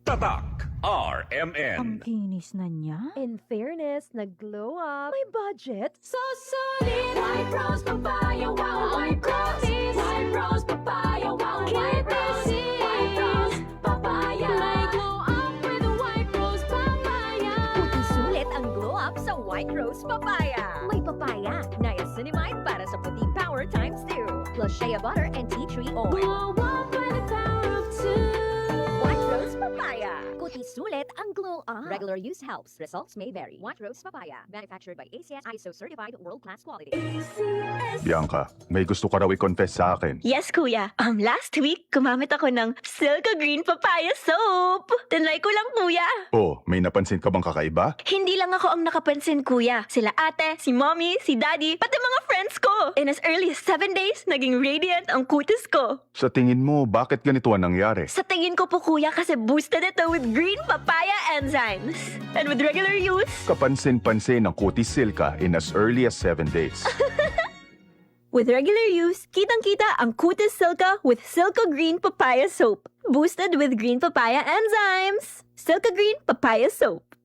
Tatak RMN. Ang kinis na niya. In fairness, nag-glow up. May budget. So solid, white rose papaya, wow, white rose, white rose papaya, wow, white rose, white rose papaya. May glow up with a white rose papaya. Puti sulit ang glow up sa white rose papaya. May papaya, niacinamide para sa puti power times 2. Plus shea butter and tea tree oil. Glow up with the power of two. White rose papaya. Puti sulit ang glow up. Regular use helps. Results may vary. White rose papaya. Manufactured by ACS ISO certified world-class quality. Bianca, may gusto ka raw i-confess sa akin. Yes, kuya. Last week, gumamit ako ng Silka Green Papaya Soap. Tinry ko lang, kuya. Oh, may napansin ka bang kakaiba? Hindi lang ako ang nakapansin, kuya. Sila ate, si mommy, si daddy, pati mga friends ko. In as early as 7 days, naging radiant ang kutis ko. Sa tingin mo, bakit ganito ang nangyari? Sa tingin ko po, kuya, kasi boosted ito with green papaya enzymes. And with regular use, Kapansin-pansin ang kutis Silka in as early as 7 days. with regular use, kitang-kita ang kutis Silka with Silka Green Papaya Soap. Boosted with green papaya enzymes. Silka Green Papaya Soap.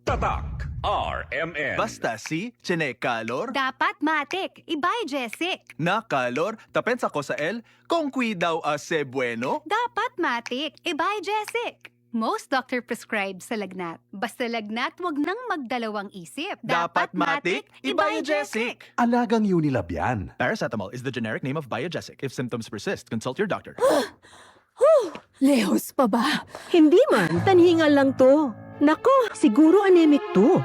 Tatak RMN. Basta si Kalor Dapat matik, ibay Jessic. na kalor, tapensa ko sa el, kung daw ase bueno. Dapat matik, ibay Jessic. Most doctor prescribe sa lagnat. Basta lagnat, wag nang magdalawang isip. Dapat matik, ibay Jessic. Alagang Unilab yan. Paracetamol is the generic name of Biogesic. If symptoms persist, consult your doctor. Leos pa ba? Hindi man, tanhingal lang to. Nako, siguro anemic to.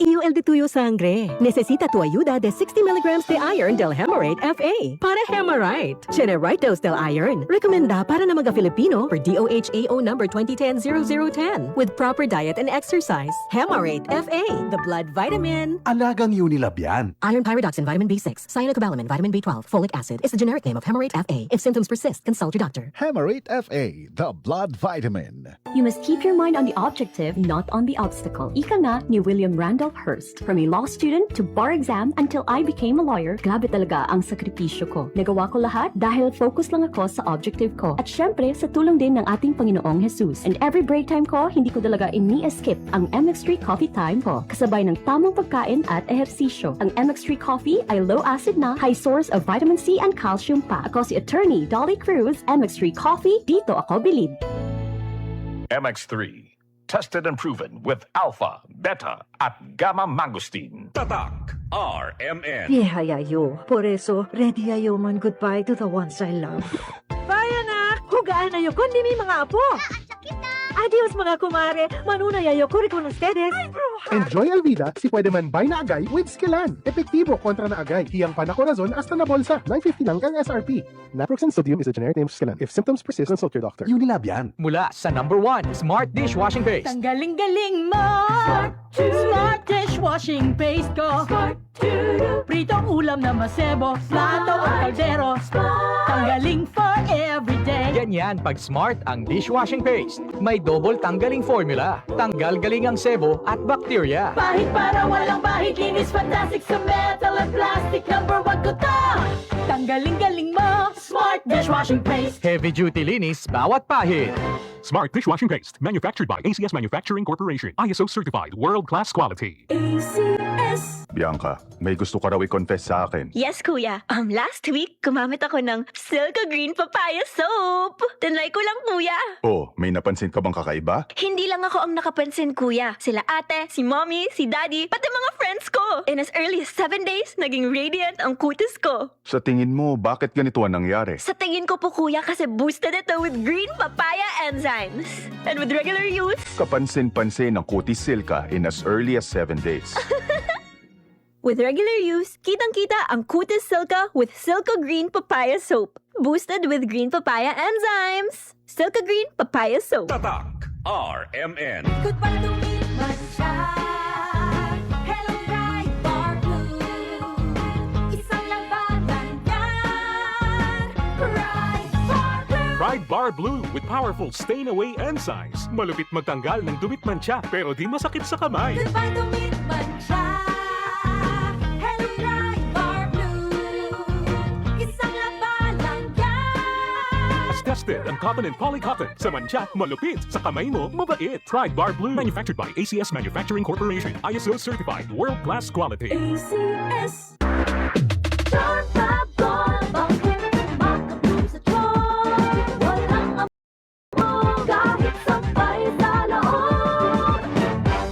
EUL de tuyo sangre. Necesita tu ayuda de 60 milligrams de iron del Hemarate FA para Hemarite. Tiene right dose del iron. Recomenda para na mga Filipino for DOHAO number 2010-0010 with proper diet and exercise. Hemarate FA, the blood vitamin. Alagang Unilab yan. Iron pyridoxine, vitamin B6, cyanocobalamin, vitamin B12, folic acid is the generic name of Hemarate FA. If symptoms persist, consult your doctor. Hemarate FA, the blood vitamin. You must keep your mind on the objective, not on the obstacle. Ika nga ni William Randolph Hearst. From a law student to bar exam until I became a lawyer, grabe talaga ang sakripisyo ko. Nagawa ko lahat dahil focus lang ako sa objective ko. At syempre, sa tulong din ng ating Panginoong Jesus. And every break time ko, hindi ko talaga ini-skip ang MX3 coffee time ko. Kasabay ng tamang pagkain at ehersisyo. Ang MX3 coffee ay low acid na, high source of vitamin C and calcium pa. Ako si Attorney Dolly Cruz, MX3 coffee, dito ako bilib. MX3. Tested and proven with alpha, beta, at gamma mangosteen. Tatak RMN. Yayo. Por eso, ready ayo man goodbye to the ones I love. Bayan na! Hugaan ayo ko ni mi mga apo! Adios mga kumare! Manuna yayo ko con ustedes! Enjoy Alvida si pwede man buy na agay with Skillan. Epektibo kontra na agay. Hiyang panacorazon hasta na bolsa. 950 lang kang SRP. Naproxen sodium is a generic name of Skillan. If symptoms persist, consult your doctor. Unilab yan. Mula sa number 1, Smart Dishwashing Paste. Ang galing-galing mo! Smart dishwashing paste ko! Pritong ulam na masebo, plato o kaldero. Tanggaling for everyday. Ganyan pag Smart ang dishwashing paste. May double tanggaling formula. Tanggal galing ang sebo at bakterya. Bahid para walang bahid, linis fantastic sa metal at plastic. Number 1 ko to! Tanggaling-galing mo! Smart dishwashing paste! Heavy duty linis bawat pahid. Smart Dishwashing Paste, manufactured by ACS Manufacturing Corporation. ISO certified, world-class quality. ACS. Bianca, may gusto ka raw i-confess sa akin. Yes, kuya. Last week, gumamit ako ng Silka Green Papaya Soap. Tinry ko lang, kuya. Oh, may napansin ka bang kakaiba? Hindi lang ako ang nakapansin, kuya. Sila ate, si mommy, si daddy, pati mga friends ko. In as early as 7 days, naging radiant ang kutis ko. Sa tingin mo, bakit ganito ang nangyari? Sa tingin ko po, kuya, kasi boosted ito with green papaya enzymes. And with regular use, Kapansin-pansin ang kutis Silka in as early as 7 days. with regular use, kitang-kita ang kutis Silka with Silka Green Papaya Soap. Boosted with green papaya enzymes. Silka Green Papaya Soap. Tatak RMN. Goodbye to me, Masha. Hello, bright bar blue. Isang labanan yan. Bright bar blue. Pride Bar Blue with powerful stain-away enzymes. Malupit magtanggal ng dumit mancha pero di masakit sa kamay. Goodbye to me, Masha. Hello, bright bar blue. Isang labanan yan. Trusted ang cotton and polycotton. Sa mancha, malupit. Sa kamay mo, mabait. Pride Bar Blue. Manufactured by ACS Manufacturing Corporation. ISO certified. World-class quality. ACS. Charm Fab Gold. Bakit makabloom sa charm? Walang amo kahit sabay sa loob.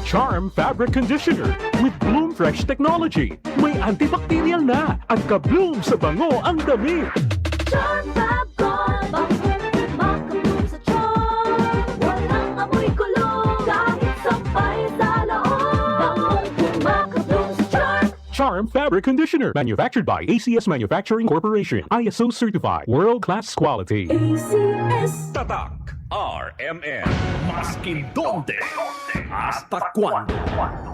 Charm Fabric Conditioner with Bloom Fresh Technology. May antibacterial na at ka-bloom sa bango ang damit. Charm Fab Gold. Bakit makabloom sa charm? Walang amoy kulong kahit sabay sa loob. Makabloom sa charm. Charm Fabric Conditioner. Manufactured by ACS Manufacturing Corporation. ISO certified. World-class quality. ACS. Tatak RMN. Maskin donde hasta cuando.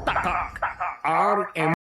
Tatak RMN.